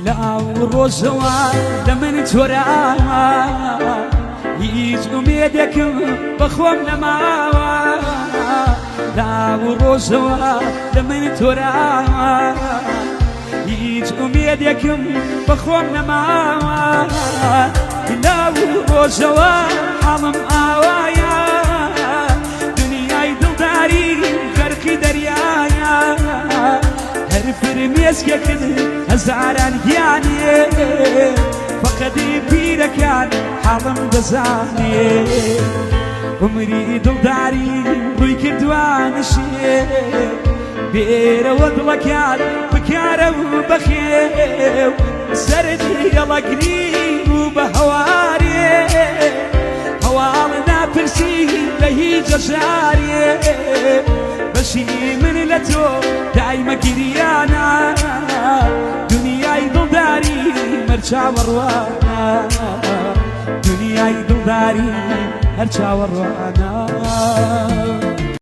لا وروزوا لمن تورا هیچ امیدکم بخوام نما لا وروزوا لمن تورا هیچ امیدکم بخوام نما لا وروزوا حالم آوایا دنیای دلداری غرقی دریایا هر فرمیز که هزاران گیانی فقط پیره کن حالم دزانی عمری دلداری روی کردوانشی بیره و دلکان بکاره و بخیو سردی یلگری و بهواری هوال نپرسی بهی جشاری بشی من لتو دايما گریانا دنیای دلداری مرچا وروانا دنیای دلداری مرچا وروانا